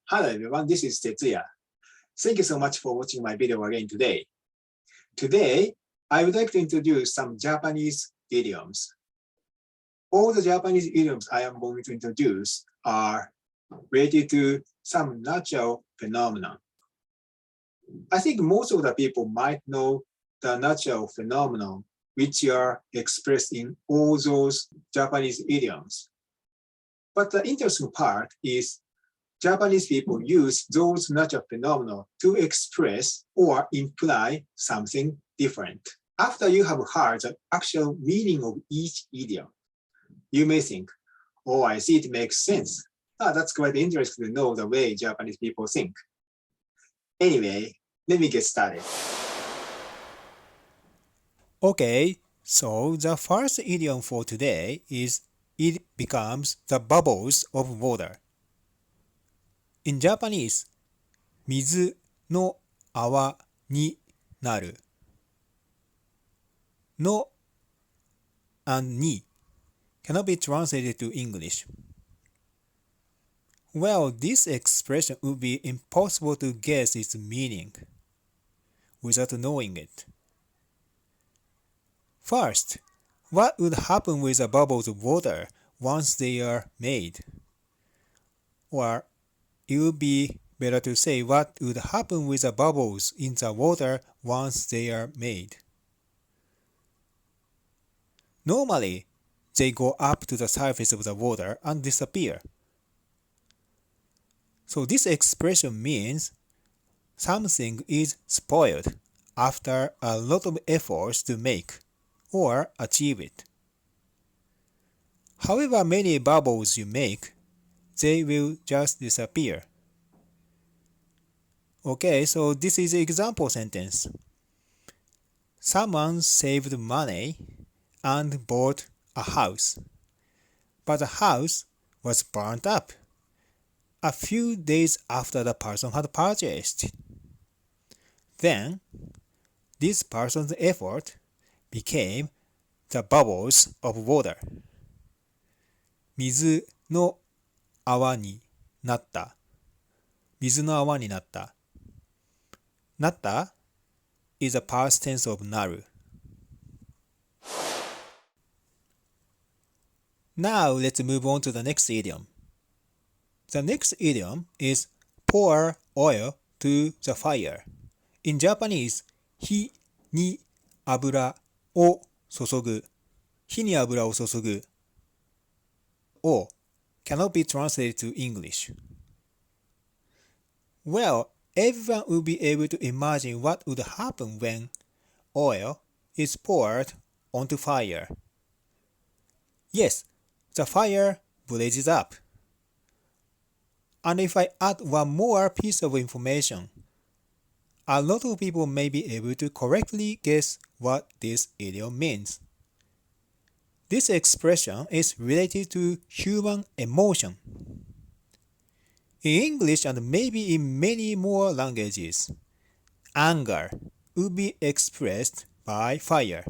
Hello everyone, this is Tetsuya. Thank you so much for watching my video again today. Today, I would like to introduce some Japanese idioms. All the Japanese idioms I am going to introduce are related to some natural phenomena. I think most of the people might know the natural phenomenon which are expressed in all those Japanese idioms. But the interesting part is Japanese people use those natural phenomena to express or imply something different. After you have heard the actual meaning of each idiom, you may think, oh, I see, it makes sense. That's quite interesting to know the way Japanese people think. Anyway, let me get started. Okay, so the first idiom for today is it becomes the bubbles of water. In Japanese, 水の泡になる。の and に cannot be translated to English. Well, this expression would be impossible to guess its meaning without knowing it. First, what would happen with the bubbles of water once they are made? Or it would be better to say what would happen with the bubbles in the water once they are made. Normally, they go up to the surface of the water and disappear. So this expression means something is spoiled after a lot of efforts to make or achieve it. However many bubbles you make, they will just disappear. Okay, so this is an example sentence. Someone saved money and bought a house, but the house was burnt up a few days after the person had purchased. Then, this person's effort became the bubbles of water. 水の泡になった。水の泡になった。なった is a past tense of なる。Now let's move on to the next idiom. The next idiom is pour oil to the fire. In Japanese, 火に油を注ぐ。火に油を注ぐ。or cannot be translated to English. Well, everyone will be able to imagine what would happen when oil is poured onto fire. Yes, the fire blazes up. And if I add one more piece of information, a lot of people may be able to correctly guess what this idiom means. This expression is related to human emotion. In English and maybe in many more languages, anger would be expressed by fire.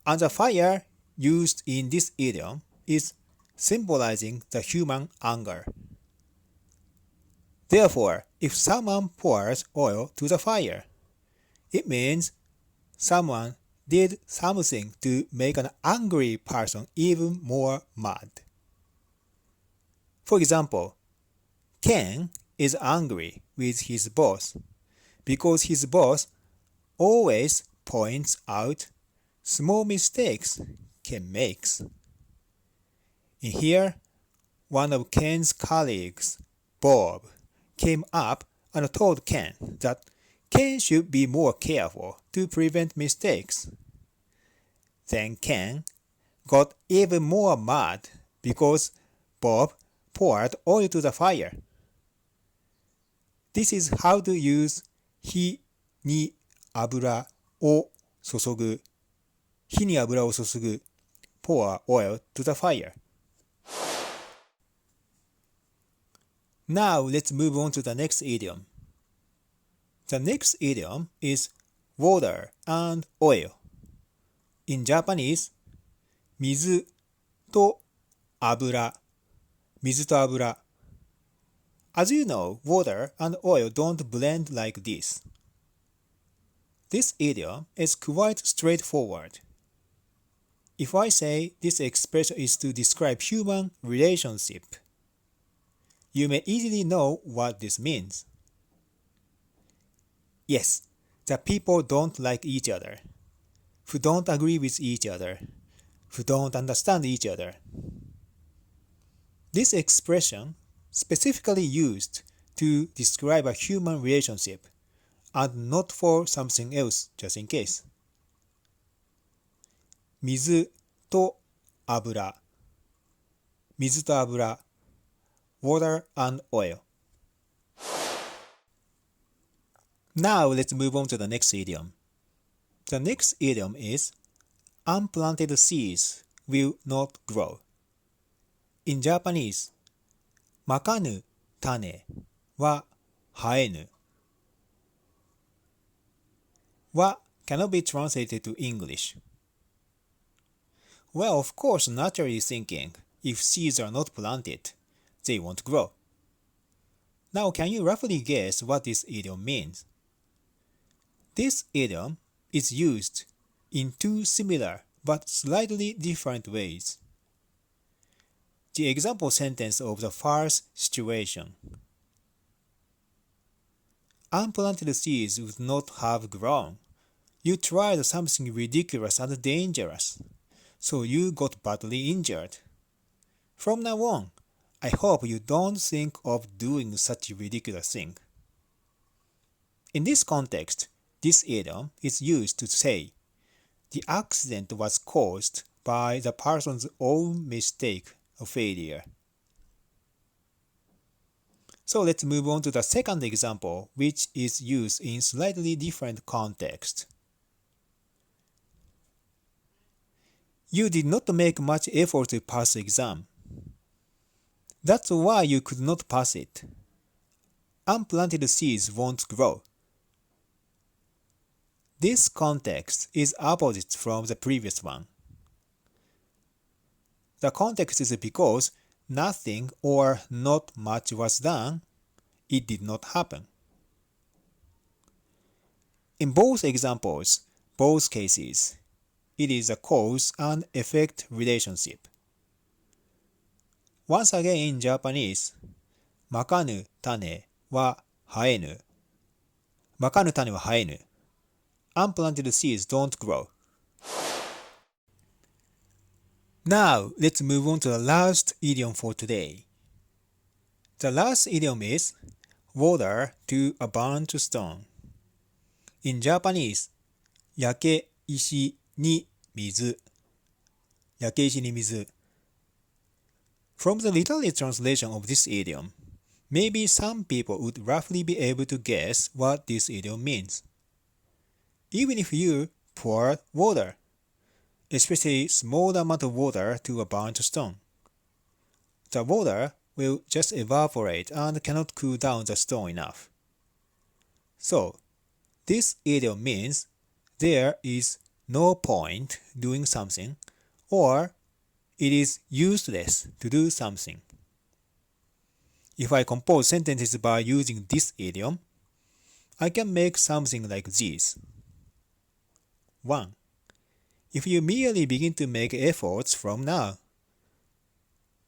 And the fire used in this idiom is symbolizing the human anger. Therefore, if someone pours oil to the fire, it means someone did something to make an angry person even more mad. For example, Ken is angry with his boss because his boss always points out small mistakes Ken makes. In here, one of Ken's colleagues, Bob, came up and told Ken that Ken should be more careful to prevent mistakes. Then Ken got even more mad because Bob poured oil to the fire. This is how to use 火に油を注ぐ。火に油を注ぐ。pour oil to the fire. Now let's move on to the next idiom. The next idiom is water and oil. In Japanese, 水と油。水と油。As you know, water and oil don't blend like this. This idiom is quite straightforward. If I say this expression is to describe human relationship, you may easily know what this means. Yes, the people don't like each other, who don't agree with each other, who don't understand each other. This expression specifically used to describe a human relationship and not for something else, just in case. 水と油 水と油 water and oil. Now let's move on to the next idiom. The next idiom is unplanted seeds will not grow. In Japanese, まかぬ種は生えぬ は cannot be translated to English. Well, of course, naturally thinking, if seeds are not planted, they won't grow. Now, can you roughly guess what this idiom means? This idiom is used in two similar but slightly different ways. The example sentence of the first situation. Unplanted seeds would not have grown. You tried something ridiculous and dangerous, so you got badly injured. From now on, I hope you don't think of doing such a ridiculous thing. In this context, this idiom is used to say the accident was caused by the person's own mistake or failure. So let's move on to the second example, which is used in slightly different context. You did not make much effort to pass the exam. That's why you could not pass it. Unplanted seeds won't grow. This context is opposite from the previous one. The context is because nothing or not much was done, it did not happen. In both examples, both cases, it is a cause and effect relationship. Once again in Japanese, まかぬ種は生えぬ。まかぬ種は生えぬ。Unplanted seeds don't grow. Now, let's move on to the last idiom for today. The last idiom is water to a burnt stone. In Japanese, 焼け石に水。焼け石に水。From the literal translation of this idiom, maybe some people would roughly be able to guess what this idiom means. Even if you pour water, especially small amount of water to a burnt stone, the water will just evaporate and cannot cool down the stone enough. So, this idiom means there is no point doing something, or it is useless to do something. If I compose sentences by using this idiom, I can make something like this. 1. If you merely begin to make efforts from now,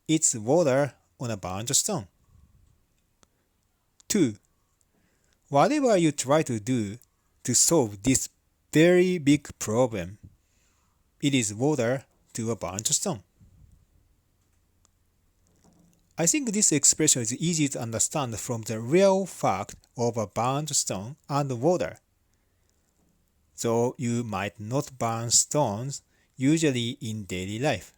it's water on a burnt stone. 2. Whatever you try to do to solve this very big problem, it is water to a burnt stone. I think this expression is easy to understand from the real fact of a burnt stone and water. Though you might not burn stones usually in daily life.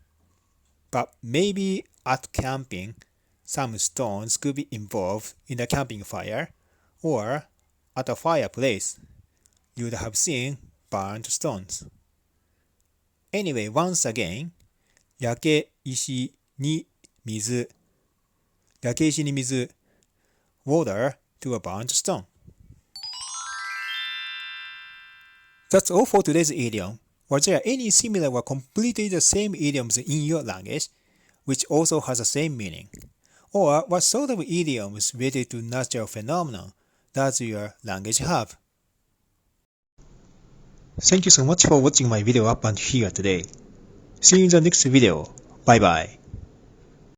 But maybe at camping, some stones could be involved in a camping fire, or at a fireplace, you'd have seen burnt stones. Anyway, once again, 焼け石に水。焼け石に水。Water to a burnt stone. That's all for today's idiom. Were there any similar or completely the same idioms in your language, which also has the same meaning? Or what sort of idioms related to natural phenomenon does your language have? Thank you so much for watching my video up until here today. See you in the next video. Bye bye.